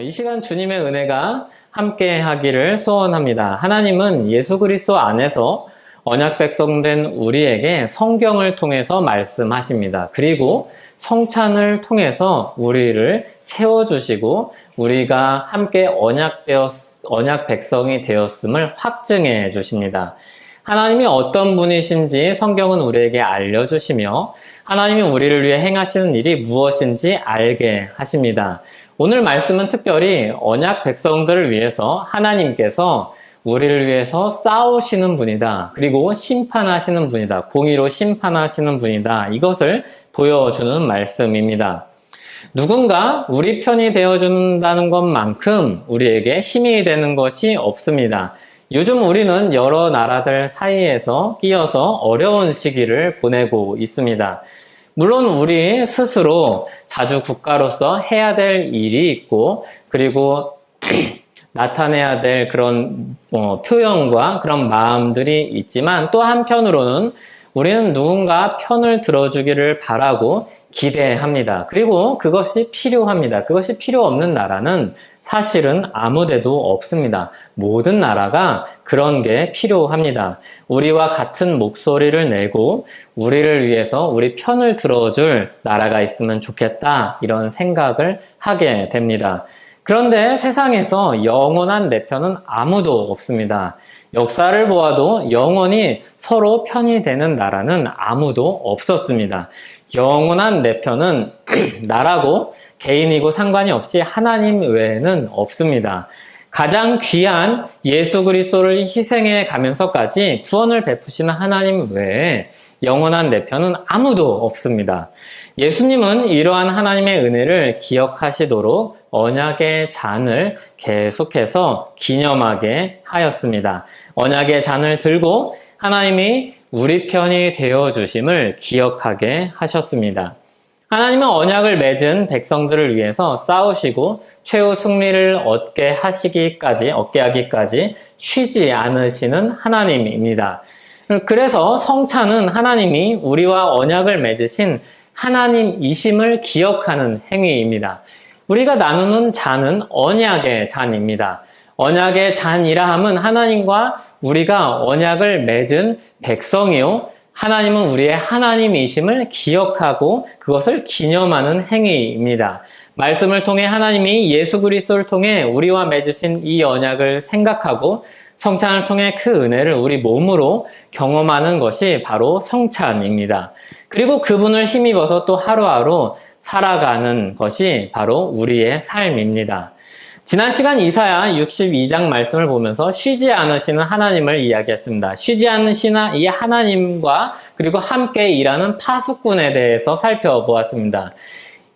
이 시간 주님의 은혜가 함께 하기를 소원합니다. 하나님은 예수 그리스도 안에서 언약 백성된 우리에게 성경을 통해서 말씀하십니다. 그리고 성찬을 통해서 우리를 채워주시고 우리가 함께 언약 백성이 되었음을 확증해 주십니다. 하나님이 어떤 분이신지 성경은 우리에게 알려주시며 하나님이 우리를 위해 행하시는 일이 무엇인지 알게 하십니다. 오늘 말씀은 특별히 언약 백성들을 위해서 하나님께서 우리를 위해서 싸우시는 분이다. 그리고 심판하시는 분이다. 공의로 심판하시는 분이다. 이것을 보여주는 말씀입니다. 누군가 우리 편이 되어준다는 것만큼 우리에게 힘이 되는 것이 없습니다. 요즘 우리는 여러 나라들 사이에서 끼어서 어려운 시기를 보내고 있습니다. 물론 우리 스스로 자주 국가로서 해야 될 일이 있고 그리고 나타내야 될 그런 표현과 그런 마음들이 있지만 또 한편으로는 우리는 누군가 편을 들어주기를 바라고 기대합니다. 그리고 그것이 필요합니다. 그것이 필요 없는 나라는 사실은 아무데도 없습니다. 모든 나라가 그런 게 필요합니다. 우리와 같은 목소리를 내고 우리를 위해서 우리 편을 들어줄 나라가 있으면 좋겠다 이런 생각을 하게 됩니다. 그런데 세상에서 영원한 내 편은 아무도 없습니다. 역사를 보아도 영원히 서로 편이 되는 나라는 아무도 없었습니다. 영원한 내 편은 나라고 개인이고 상관이 없이 하나님 외에는 없습니다. 가장 귀한 예수 그리스도를 희생해 가면서까지 구원을 베푸시는 하나님 외에 영원한 내 편은 아무도 없습니다. 예수님은 이러한 하나님의 은혜를 기억하시도록 언약의 잔을 계속해서 기념하게 하였습니다. 언약의 잔을 들고 하나님이 우리 편이 되어주심을 기억하게 하셨습니다. 하나님은 언약을 맺은 백성들을 위해서 싸우시고 최후 승리를 얻게 하기까지 쉬지 않으시는 하나님입니다. 그래서 성찬은 하나님이 우리와 언약을 맺으신 하나님이심을 기억하는 행위입니다. 우리가 나누는 잔은 언약의 잔입니다. 언약의 잔이라 함은 하나님과 우리가 언약을 맺은 백성이요 하나님은 우리의 하나님이심을 기억하고 그것을 기념하는 행위입니다. 말씀을 통해 하나님이 예수 그리스도를 통해 우리와 맺으신 이 언약을 생각하고 성찬을 통해 그 은혜를 우리 몸으로 경험하는 것이 바로 성찬입니다. 그리고 그분을 힘입어서 또 하루하루 살아가는 것이 바로 우리의 삶입니다. 지난 시간 이사야 62장 말씀을 보면서 쉬지 않으시는 하나님을 이야기했습니다. 쉬지 않으시는 이 하나님과 그리고 함께 일하는 파수꾼에 대해서 살펴보았습니다.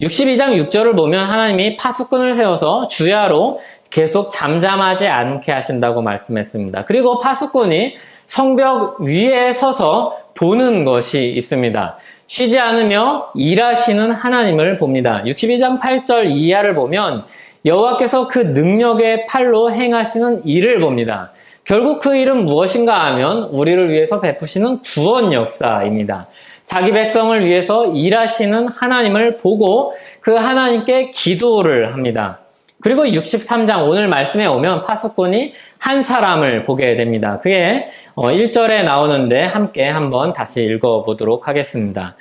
62장 6절을 보면 하나님이 파수꾼을 세워서 주야로 계속 잠잠하지 않게 하신다고 말씀했습니다. 그리고 파수꾼이 성벽 위에 서서 보는 것이 있습니다. 쉬지 않으며 일하시는 하나님을 봅니다. 62장 8절 이하를 보면 여호와께서 그 능력의 팔로 행하시는 일을 봅니다. 결국 그 일은 무엇인가 하면 우리를 위해서 베푸시는 구원 역사입니다. 자기 백성을 위해서 일하시는 하나님을 보고 그 하나님께 기도를 합니다. 그리고 63장 오늘 말씀에 오면 파수꾼이 한 사람을 보게 됩니다. 그게 1절에 나오는데 함께 한번 다시 읽어보도록 하겠습니다.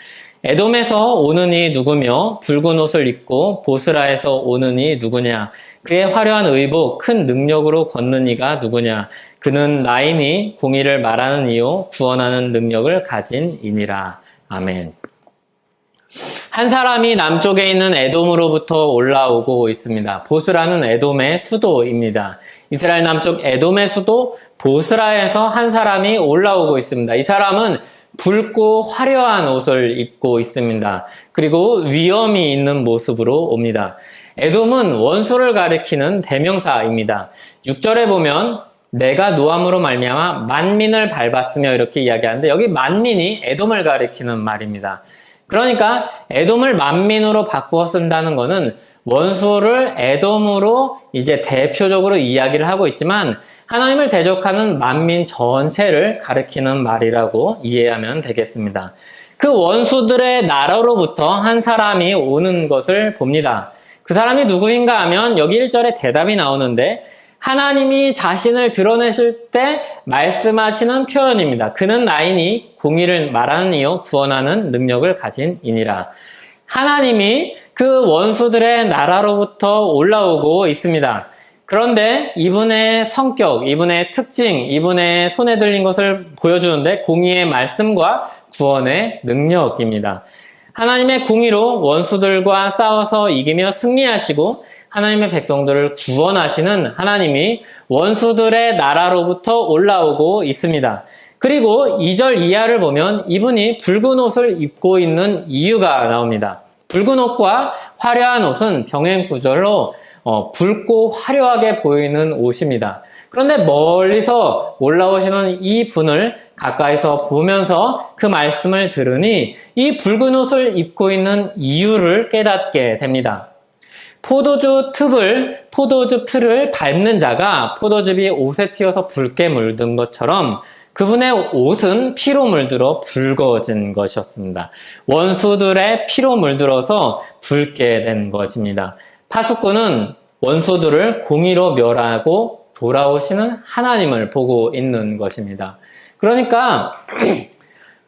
에돔에서 오는 이 누구며 붉은 옷을 입고 보스라에서 오는 이 누구냐? 그의 화려한 의복 큰 능력으로 걷는 이가 누구냐? 그는 나이니 공의를 말하는 이요 구원하는 능력을 가진 이니라. 아멘. 한 사람이 남쪽에 있는 에돔으로부터 올라오고 있습니다. 보스라는 에돔의 수도입니다. 이스라엘 남쪽 에돔의 수도 보스라에서 한 사람이 올라오고 있습니다. 이 사람은 붉고 화려한 옷을 입고 있습니다. 그리고 위엄이 있는 모습으로 옵니다. 에돔은 원수를 가리키는 대명사입니다. 6절에 보면 내가 노함으로 말미암아 만민을 밟았으며 이렇게 이야기하는데 여기 만민이 에돔을 가리키는 말입니다. 그러니까 에돔을 만민으로 바꾸어 쓴다는 것은 원수를 에돔으로 이제 대표적으로 이야기를 하고 있지만 하나님을 대적하는 만민 전체를 가리키는 말이라고 이해하면 되겠습니다. 그 원수들의 나라로부터 한 사람이 오는 것을 봅니다. 그 사람이 누구인가 하면 여기 1절에 대답이 나오는데 하나님이 자신을 드러내실 때 말씀하시는 표현입니다. 그는 나이니 공의를 말하는 이요 구원하는 능력을 가진 이니라. 하나님이 그 원수들의 나라로부터 올라오고 있습니다. 그런데 이분의 성격, 이분의 특징, 이분의 손에 들린 것을 보여주는데 공의의 말씀과 구원의 능력입니다. 하나님의 공의로 원수들과 싸워서 이기며 승리하시고 하나님의 백성들을 구원하시는 하나님이 원수들의 나라로부터 올라오고 있습니다. 그리고 2절 이하를 보면 이분이 붉은 옷을 입고 있는 이유가 나옵니다. 붉은 옷과 화려한 옷은 병행 구절로 붉고 화려하게 보이는 옷입니다. 그런데 멀리서 올라오시는 이 분을 가까이서 보면서 그 말씀을 들으니 이 붉은 옷을 입고 있는 이유를 깨닫게 됩니다. 포도주 틀을 밟는 자가 포도즙이 옷에 튀어서 붉게 물든 것처럼 그분의 옷은 피로 물들어 붉어진 것이었습니다. 원수들의 피로 물들어서 붉게 된 것입니다. 파수꾼은 원수들을 공의로 멸하고 돌아오시는 하나님을 보고 있는 것입니다. 그러니까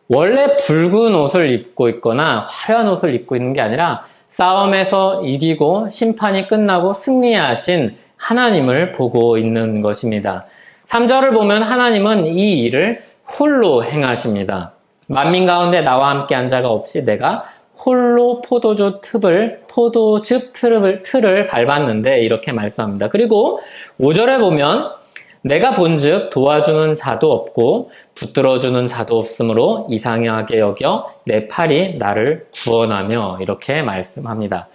원래 붉은 옷을 입고 있거나 화려한 옷을 입고 있는 게 아니라 싸움에서 이기고 심판이 끝나고 승리하신 하나님을 보고 있는 것입니다. 3절을 보면 하나님은 이 일을 홀로 행하십니다. 만민 가운데 나와 함께 한 자가 없이 내가 홀로 포도즙 틀을 밟았는데 이렇게 말씀합니다. 그리고 5절에 보면 내가 본즉 도와주는 자도 없고 붙들어주는 자도 없으므로 이상하게 여겨 내 팔이 나를 구원하며 이렇게 말씀합니다.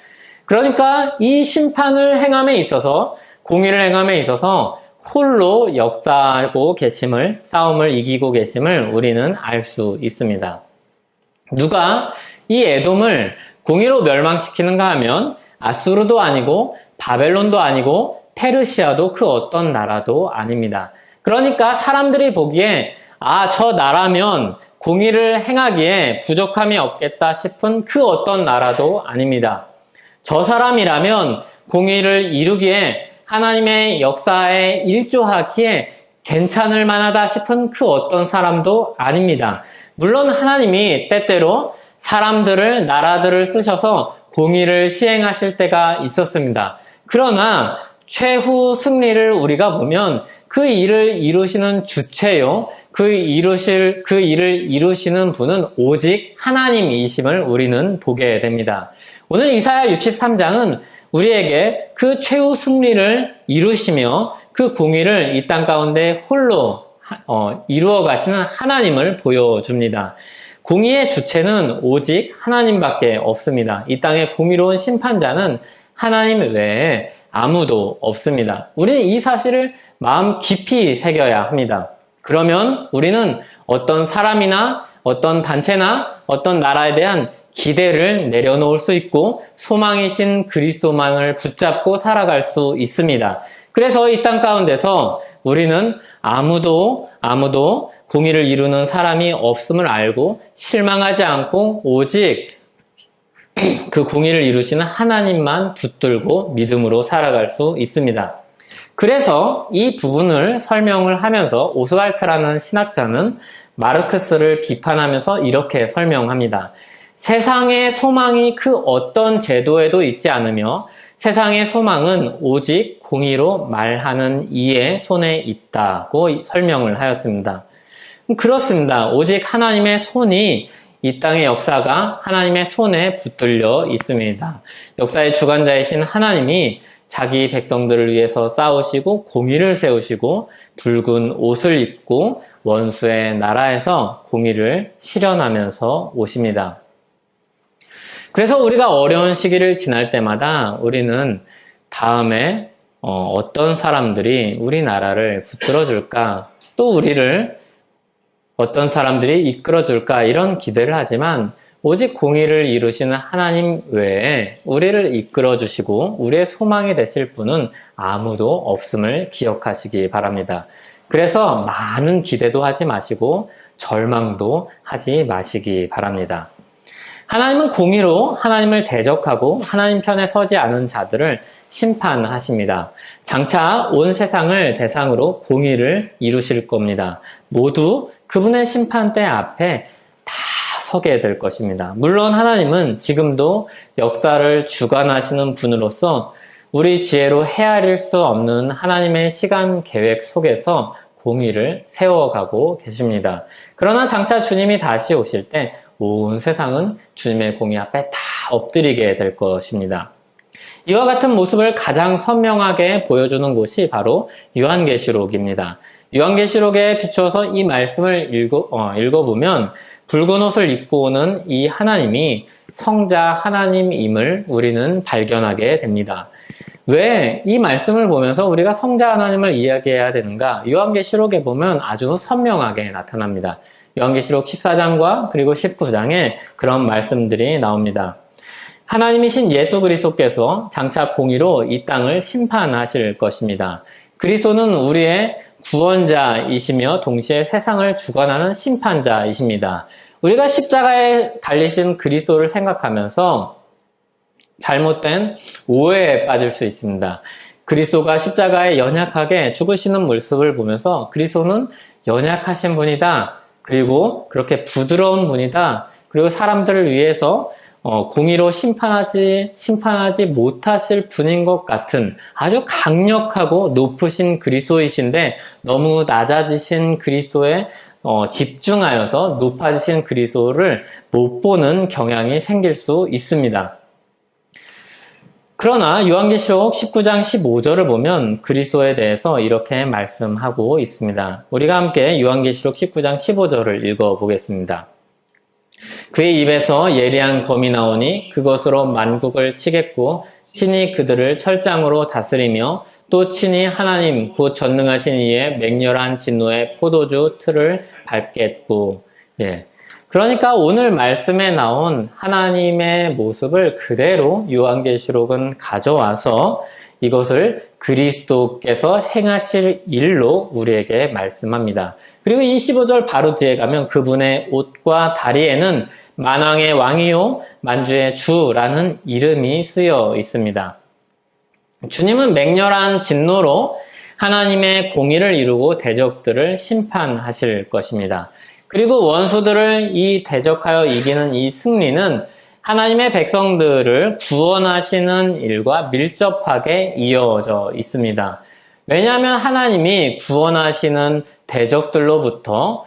그러니까 이 심판을 행함에 있어서 공의를 행함에 있어서 홀로 역사하고 계심을 싸움을 이기고 계심을 우리는 알 수 있습니다. 누가 이 에돔을 공의로 멸망시키는가 하면 아수르도 아니고 바벨론도 아니고 페르시아도 그 어떤 나라도 아닙니다. 그러니까 사람들이 보기에 저 나라면 공의를 행하기에 부족함이 없겠다 싶은 그 어떤 나라도 아닙니다. 저 사람이라면 공의를 이루기에 하나님의 역사에 일조하기에 괜찮을 만하다 싶은 그 어떤 사람도 아닙니다. 물론 하나님이 때때로 사람들을, 나라들을 쓰셔서 공의를 시행하실 때가 있었습니다. 그러나 최후 승리를 우리가 보면 그 일을 이루시는 주체요, 그 일을 이루시는 분은 오직 하나님이심을 우리는 보게 됩니다. 오늘 이사야 63장은 우리에게 그 최후 승리를 이루시며 그 공의를 이 땅 가운데 홀로 이루어 가시는 하나님을 보여줍니다. 공의의 주체는 오직 하나님밖에 없습니다. 이 땅의 공의로운 심판자는 하나님 외에 아무도 없습니다. 우리는 이 사실을 마음 깊이 새겨야 합니다. 그러면 우리는 어떤 사람이나 어떤 단체나 어떤 나라에 대한 기대를 내려놓을 수 있고 소망이신 그리스도만을 붙잡고 살아갈 수 있습니다. 그래서 이 땅 가운데서 우리는 아무도 공의를 이루는 사람이 없음을 알고 실망하지 않고 오직 그 공의를 이루시는 하나님만 붙들고 믿음으로 살아갈 수 있습니다. 그래서 이 부분을 설명을 하면서 오스왈트라는 신학자는 마르크스를 비판하면서 이렇게 설명합니다. 세상의 소망이 그 어떤 제도에도 있지 않으며 세상의 소망은 오직 공의로 말하는 이의 손에 있다고 설명을 하였습니다. 그렇습니다. 오직 하나님의 손이 이 땅의 역사가 하나님의 손에 붙들려 있습니다. 역사의 주관자이신 하나님이 자기 백성들을 위해서 싸우시고 공의를 세우시고 붉은 옷을 입고 원수의 나라에서 공의를 실현하면서 오십니다. 그래서 우리가 어려운 시기를 지날 때마다 우리는 다음에 어떤 사람들이 우리나라를 붙들어줄까, 또 우리를 어떤 사람들이 이끌어줄까 이런 기대를 하지만 오직 공의를 이루시는 하나님 외에 우리를 이끌어주시고 우리의 소망이 되실 분은 아무도 없음을 기억하시기 바랍니다. 그래서 많은 기대도 하지 마시고 절망도 하지 마시기 바랍니다. 하나님은 공의로 하나님을 대적하고 하나님 편에 서지 않은 자들을 심판하십니다. 장차 온 세상을 대상으로 공의를 이루실 겁니다. 모두 그분의 심판대 앞에 다 서게 될 것입니다. 물론 하나님은 지금도 역사를 주관하시는 분으로서 우리 지혜로 헤아릴 수 없는 하나님의 시간 계획 속에서 공의를 세워가고 계십니다. 그러나 장차 주님이 다시 오실 때 온 세상은 주님의 공의 앞에 다 엎드리게 될 것입니다. 이와 같은 모습을 가장 선명하게 보여주는 곳이 바로 요한계시록입니다. 요한계시록에 비추어서 이 말씀을 읽어보면 붉은 옷을 입고 오는 이 하나님이 성자 하나님임을 우리는 발견하게 됩니다. 왜 이 말씀을 보면서 우리가 성자 하나님을 이야기해야 되는가? 요한계시록에 보면 아주 선명하게 나타납니다. 요한계시록 14장과 그리고 19장에 그런 말씀들이 나옵니다. 하나님이신 예수 그리스도께서 장차 공의로 이 땅을 심판하실 것입니다. 그리스도는 우리의 구원자이시며 동시에 세상을 주관하는 심판자이십니다. 우리가 십자가에 달리신 그리스도를 생각하면서 잘못된 오해에 빠질 수 있습니다. 그리스도가 십자가에 연약하게 죽으시는 모습을 보면서 그리스도는 연약하신 분이다. 그리고 그렇게 부드러운 분이다. 그리고 사람들을 위해서 공의로 심판하지 못하실 분인 것 같은 아주 강력하고 높으신 그리스도이신데 너무 낮아지신 그리스도에 집중하여서 높아지신 그리스도를 못 보는 경향이 생길 수 있습니다. 그러나 요한계시록 19장 15절을 보면 그리스도에 대해서 이렇게 말씀하고 있습니다. 우리가 함께 요한계시록 19장 15절을 읽어보겠습니다. 그의 입에서 예리한 검이 나오니 그것으로 만국을 치겠고 친히 그들을 철장으로 다스리며 또 친히 하나님 곧 전능하신 이의 맹렬한 진노의 포도주 틀을 밟겠고. 그러니까 오늘 말씀에 나온 하나님의 모습을 그대로 요한계시록은 가져와서 이것을 그리스도께서 행하실 일로 우리에게 말씀합니다. 그리고 이 15절 바로 뒤에 가면 그분의 옷과 다리에는 만왕의 왕이요 만주의 주라는 이름이 쓰여 있습니다. 주님은 맹렬한 진노로 하나님의 공의를 이루고 대적들을 심판하실 것입니다. 그리고 원수들을 이 대적하여 이기는 이 승리는 하나님의 백성들을 구원하시는 일과 밀접하게 이어져 있습니다. 왜냐하면 하나님이 구원하시는 대적들로부터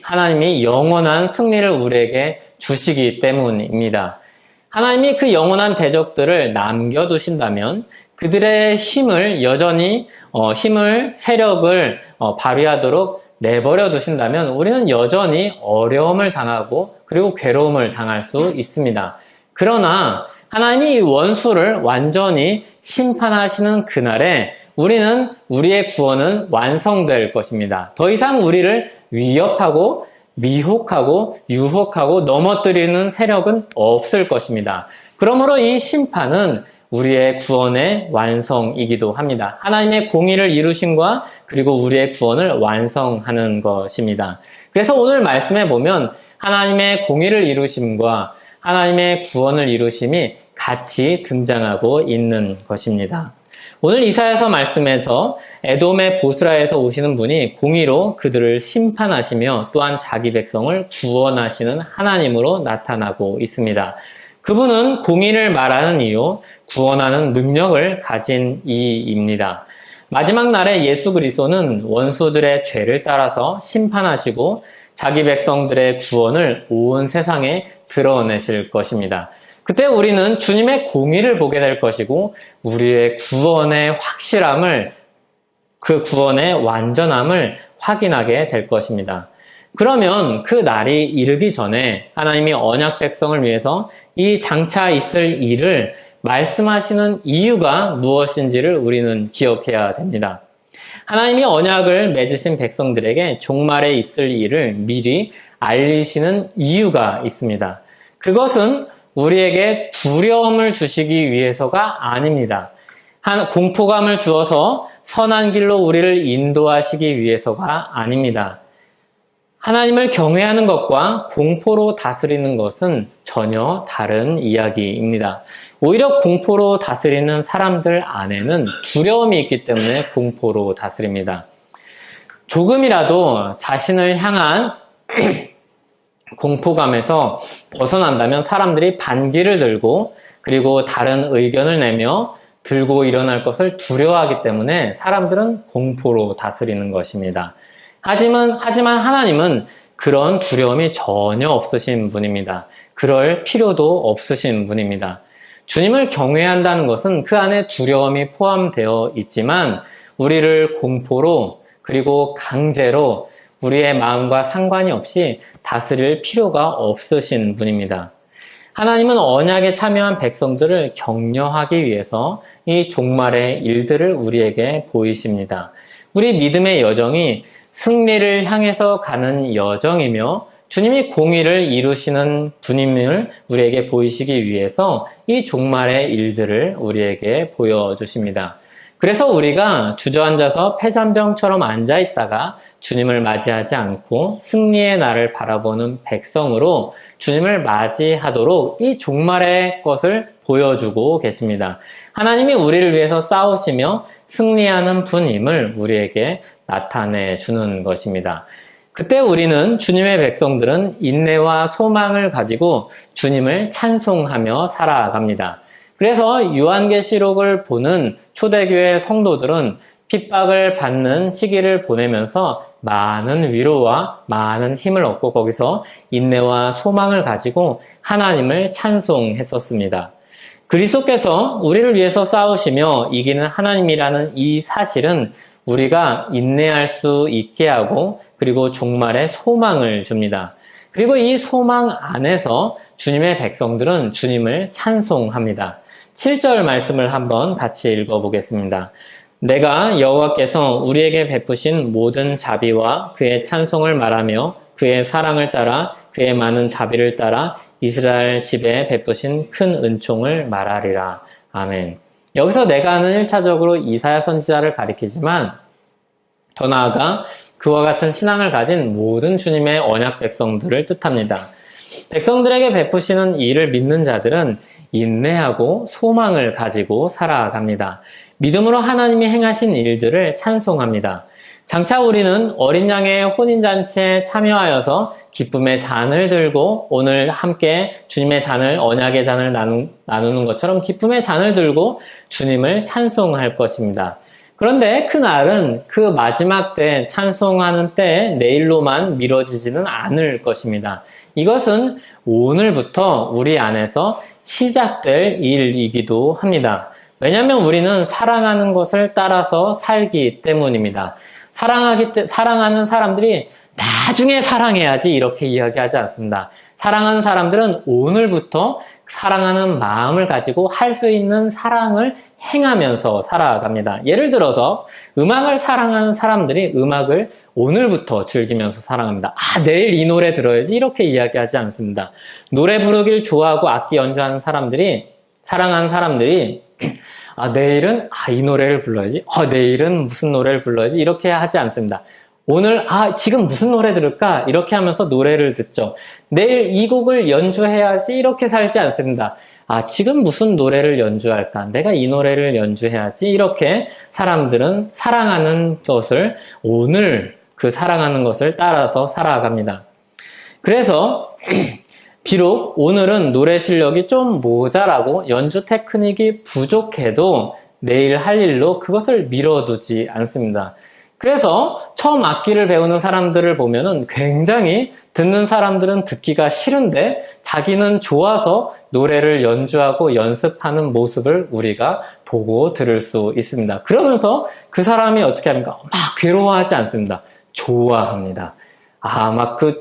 하나님이 영원한 승리를 우리에게 주시기 때문입니다. 하나님이 그 영원한 대적들을 남겨두신다면 그들의 힘을 여전히 세력을 발휘하도록 내버려 두신다면 우리는 여전히 어려움을 당하고 그리고 괴로움을 당할 수 있습니다. 그러나 하나님이 이 원수를 완전히 심판하시는 그날에 우리의 구원은 완성될 것입니다. 더 이상 우리를 위협하고 미혹하고 유혹하고 넘어뜨리는 세력은 없을 것입니다. 그러므로 이 심판은 우리의 구원의 완성이기도 합니다. 하나님의 공의를 이루심과 그리고 우리의 구원을 완성하는 것입니다. 그래서 오늘 말씀에 보면 하나님의 공의를 이루심과 하나님의 구원을 이루심이 같이 등장하고 있는 것입니다. 오늘 이사야서 말씀에서 에돔의 보스라에서 오시는 분이 공의로 그들을 심판하시며 또한 자기 백성을 구원하시는 하나님으로 나타나고 있습니다. 그분은 공의를 말하는 이요 구원하는 능력을 가진 이입니다. 마지막 날에 예수 그리스도는 원수들의 죄를 따라서 심판하시고 자기 백성들의 구원을 온 세상에 드러내실 것입니다. 그때 우리는 주님의 공의를 보게 될 것이고 우리의 구원의 확실함을 그 구원의 완전함을 확인하게 될 것입니다. 그러면 그 날이 이르기 전에 하나님이 언약 백성을 위해서 이 장차 있을 일을 말씀하시는 이유가 무엇인지를 우리는 기억해야 됩니다. 하나님이 언약을 맺으신 백성들에게 종말에 있을 일을 미리 알리시는 이유가 있습니다. 그것은 우리에게 두려움을 주시기 위해서가 아닙니다. 공포감을 주어서 선한 길로 우리를 인도하시기 위해서가 아닙니다. 하나님을 경외하는 것과 공포로 다스리는 것은 전혀 다른 이야기입니다. 오히려 공포로 다스리는 사람들 안에는 두려움이 있기 때문에 공포로 다스립니다. 조금이라도 자신을 향한 공포감에서 벗어난다면 사람들이 반기를 들고 그리고 다른 의견을 내며 들고 일어날 것을 두려워하기 때문에 사람들은 공포로 다스리는 것입니다. 하지만 하나님은 그런 두려움이 전혀 없으신 분입니다. 그럴 필요도 없으신 분입니다. 주님을 경외한다는 것은 그 안에 두려움이 포함되어 있지만 우리를 공포로 그리고 강제로 우리의 마음과 상관이 없이 다스릴 필요가 없으신 분입니다. 하나님은 언약에 참여한 백성들을 격려하기 위해서 이 종말의 일들을 우리에게 보이십니다. 우리 믿음의 여정이 승리를 향해서 가는 여정이며 주님이 공의를 이루시는 분임을 우리에게 보이시기 위해서 이 종말의 일들을 우리에게 보여주십니다. 그래서 우리가 주저앉아서 패잔병처럼 앉아있다가 주님을 맞이하지 않고 승리의 날을 바라보는 백성으로 주님을 맞이하도록 이 종말의 것을 보여주고 계십니다. 하나님이 우리를 위해서 싸우시며 승리하는 분임을 우리에게 나타내 주는 것입니다. 그때 우리는 주님의 백성들은 인내와 소망을 가지고 주님을 찬송하며 살아갑니다. 그래서 요한계시록을 보는 초대교회 성도들은 핍박을 받는 시기를 보내면서 많은 위로와 많은 힘을 얻고 거기서 인내와 소망을 가지고 하나님을 찬송했었습니다. 그리스도께서 우리를 위해서 싸우시며 이기는 하나님이라는 이 사실은 우리가 인내할 수 있게 하고 그리고 종말에 소망을 줍니다. 그리고 이 소망 안에서 주님의 백성들은 주님을 찬송합니다. 7절 말씀을 한번 같이 읽어보겠습니다. 내가 여호와께서 우리에게 베푸신 모든 자비와 그의 찬송을 말하며 그의 사랑을 따라 그의 많은 자비를 따라 이스라엘 집에 베푸신 큰 은총을 말하리라. 아멘. 여기서 내가는 1차적으로 이사야 선지자를 가리키지만 더 나아가 그와 같은 신앙을 가진 모든 주님의 언약 백성들을 뜻합니다. 백성들에게 베푸시는 이를 믿는 자들은 인내하고 소망을 가지고 살아갑니다. 믿음으로 하나님이 행하신 일들을 찬송합니다. 장차 우리는 어린 양의 혼인잔치에 참여하여서 기쁨의 잔을 들고 오늘 함께 주님의 잔을 언약의 잔을 나누는 것처럼 기쁨의 잔을 들고 주님을 찬송할 것입니다. 그런데 그 날은 그 마지막 때 찬송하는 때에 내일로만 미뤄지지는 않을 것입니다. 이것은 오늘부터 우리 안에서 시작될 일이기도 합니다. 왜냐하면 우리는 사랑하는 것을 따라서 살기 때문입니다. 사랑하는 사람들이 나중에 사랑해야지 이렇게 이야기하지 않습니다. 사랑하는 사람들은 오늘부터 사랑하는 마음을 가지고 할 수 있는 사랑을 행하면서 살아갑니다. 예를 들어서 음악을 사랑하는 사람들이 음악을 오늘부터 즐기면서 사랑합니다. 내일 이 노래 들어야지 이렇게 이야기하지 않습니다. 노래 부르기를 좋아하고 악기 연주하는 사람들이 사랑하는 사람들이 내일은 이 노래를 불러야지. 내일은 무슨 노래를 불러야지 이렇게 하지 않습니다. 오늘 지금 무슨 노래 들을까? 이렇게 하면서 노래를 듣죠. 내일 이 곡을 연주해야지 이렇게 살지 않습니다. 지금 무슨 노래를 연주할까? 내가 이 노래를 연주해야지. 이렇게 사람들은 사랑하는 것을 오늘 그 사랑하는 것을 따라서 살아갑니다. 그래서 비록 오늘은 노래 실력이 좀 모자라고 연주 테크닉이 부족해도 내일 할 일로 그것을 미뤄두지 않습니다. 그래서 처음 악기를 배우는 사람들을 보면은 굉장히 듣는 사람들은 듣기가 싫은데 자기는 좋아서 노래를 연주하고 연습하는 모습을 우리가 보고 들을 수 있습니다. 그러면서 그 사람이 어떻게 합니까? 막 괴로워하지 않습니다. 좋아합니다.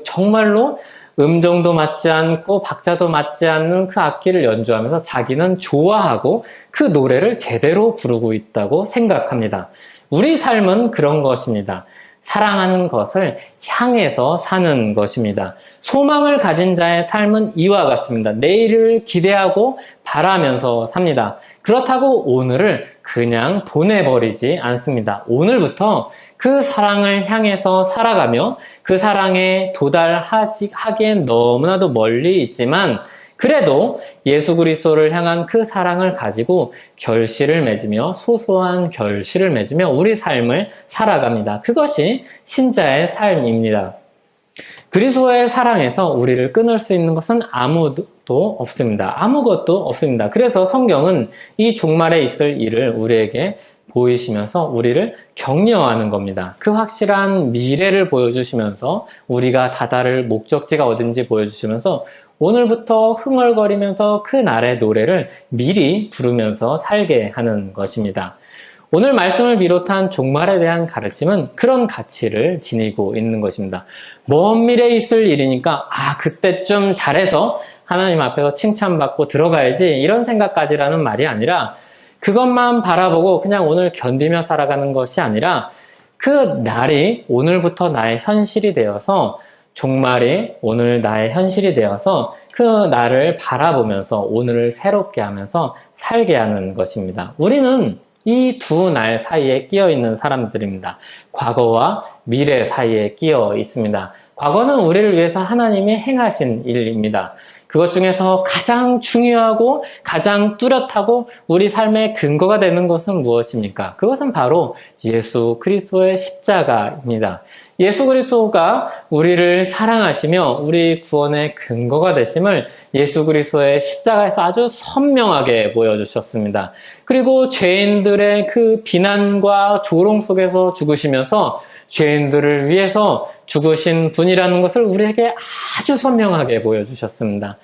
정말로 음정도 맞지 않고 박자도 맞지 않는 그 악기를 연주하면서 자기는 좋아하고 그 노래를 제대로 부르고 있다고 생각합니다. 우리 삶은 그런 것입니다. 사랑하는 것을 향해서 사는 것입니다. 소망을 가진 자의 삶은 이와 같습니다. 내일을 기대하고 바라면서 삽니다. 그렇다고 오늘을 그냥 보내버리지 않습니다. 오늘부터 그 사랑을 향해서 살아가며 그 사랑에 도달하기엔 너무나도 멀리 있지만 그래도 예수 그리스도를 향한 그 사랑을 가지고 결실을 맺으며 소소한 결실을 맺으며 우리 삶을 살아갑니다. 그것이 신자의 삶입니다. 그리스도의 사랑에서 우리를 끊을 수 있는 것은 아무것도 없습니다. 아무것도 없습니다. 그래서 성경은 이 종말에 있을 일을 우리에게 보이시면서 우리를 격려하는 겁니다. 그 확실한 미래를 보여주시면서 우리가 다다를 목적지가 어딘지 보여주시면서 오늘부터 흥얼거리면서 그 날의 노래를 미리 부르면서 살게 하는 것입니다. 오늘 말씀을 비롯한 종말에 대한 가르침은 그런 가치를 지니고 있는 것입니다. 먼 미래에 있을 일이니까 그때쯤 잘해서 하나님 앞에서 칭찬받고 들어가야지 이런 생각까지라는 말이 아니라 그것만 바라보고 그냥 오늘 견디며 살아가는 것이 아니라 그 날이 오늘부터 나의 현실이 되어서 종말이 오늘 나의 현실이 되어서 그 날을 바라보면서 오늘을 새롭게 하면서 살게 하는 것입니다. 우리는 이 두 날 사이에 끼어 있는 사람들입니다. 과거와 미래 사이에 끼어 있습니다. 과거는 우리를 위해서 하나님이 행하신 일입니다. 그것 중에서 가장 중요하고 가장 뚜렷하고 우리 삶의 근거가 되는 것은 무엇입니까? 그것은 바로 예수 그리스도의 십자가입니다. 예수 그리스도가 우리를 사랑하시며 우리 구원의 근거가 되심을 예수 그리스도의 십자가에서 아주 선명하게 보여주셨습니다. 그리고 죄인들의 그 비난과 조롱 속에서 죽으시면서 죄인들을 위해서 죽으신 분이라는 것을 우리에게 아주 선명하게 보여주셨습니다.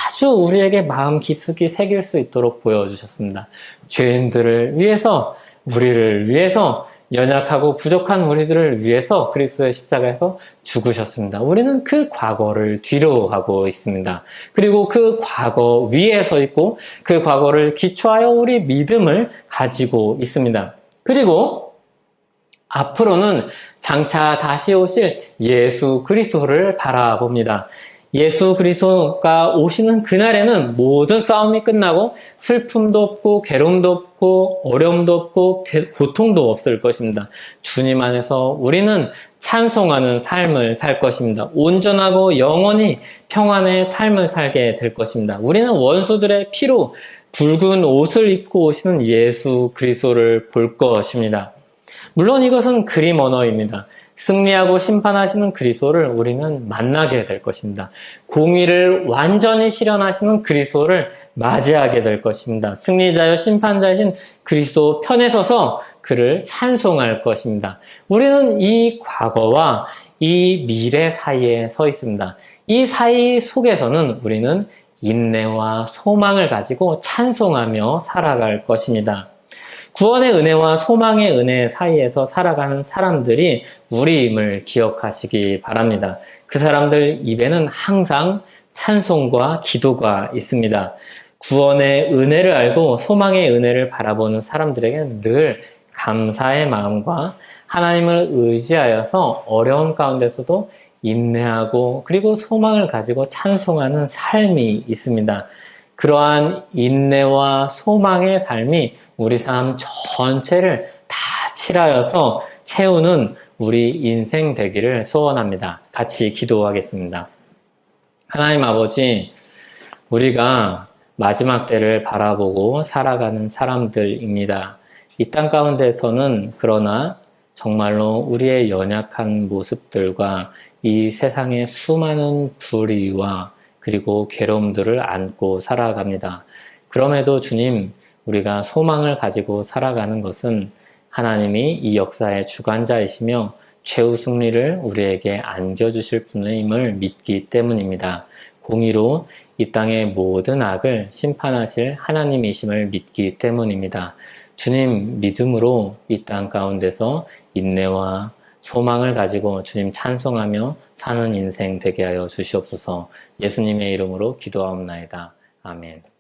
아주 우리에게 마음 깊숙이 새길 수 있도록 보여주셨습니다. 죄인들을 위해서, 우리를 위해서, 연약하고 부족한 우리들을 위해서 그리스도의 십자가에서 죽으셨습니다. 우리는 그 과거를 뒤로 하고 있습니다. 그리고 그 과거 위에 서 있고 그 과거를 기초하여 우리 믿음을 가지고 있습니다. 그리고 앞으로는 장차 다시 오실 예수 그리스도를 바라봅니다. 예수 그리스도가 오시는 그날에는 모든 싸움이 끝나고 슬픔도 없고 괴로움도 없고 어려움도 없고 고통도 없을 것입니다. 주님 안에서 우리는 찬송하는 삶을 살 것입니다. 온전하고 영원히 평안의 삶을 살게 될 것입니다. 우리는 원수들의 피로 붉은 옷을 입고 오시는 예수 그리스도를 볼 것입니다. 물론 이것은 그림 언어입니다. 승리하고 심판하시는 그리스도를 우리는 만나게 될 것입니다. 공의를 완전히 실현하시는 그리스도를 맞이하게 될 것입니다. 승리자여 심판자이신 그리스도 편에 서서 그를 찬송할 것입니다. 우리는 이 과거와 이 미래 사이에 서 있습니다. 이 사이 속에서는 우리는 인내와 소망을 가지고 찬송하며 살아갈 것입니다. 구원의 은혜와 소망의 은혜 사이에서 살아가는 사람들이 우리임을 기억하시기 바랍니다. 그 사람들 입에는 항상 찬송과 기도가 있습니다. 구원의 은혜를 알고 소망의 은혜를 바라보는 사람들에게는 늘 감사의 마음과 하나님을 의지하여서 어려운 가운데서도 인내하고 그리고 소망을 가지고 찬송하는 삶이 있습니다. 그러한 인내와 소망의 삶이 우리 삶 전체를 다 칠하여서 채우는 우리 인생 되기를 소원합니다. 같이 기도하겠습니다. 하나님 아버지, 우리가 마지막 때를 바라보고 살아가는 사람들입니다. 이 땅 가운데서는 그러나 정말로 우리의 연약한 모습들과 이 세상의 수많은 불의와 그리고 괴로움들을 안고 살아갑니다. 그럼에도 주님, 우리가 소망을 가지고 살아가는 것은 하나님이 이 역사의 주관자이시며 최후 승리를 우리에게 안겨주실 분임을 믿기 때문입니다. 공의로 이 땅의 모든 악을 심판하실 하나님이심을 믿기 때문입니다. 주님 믿음으로 이 땅 가운데서 인내와 소망을 가지고 주님 찬송하며 사는 인생 되게 하여 주시옵소서. 예수님의 이름으로 기도하옵나이다. 아멘.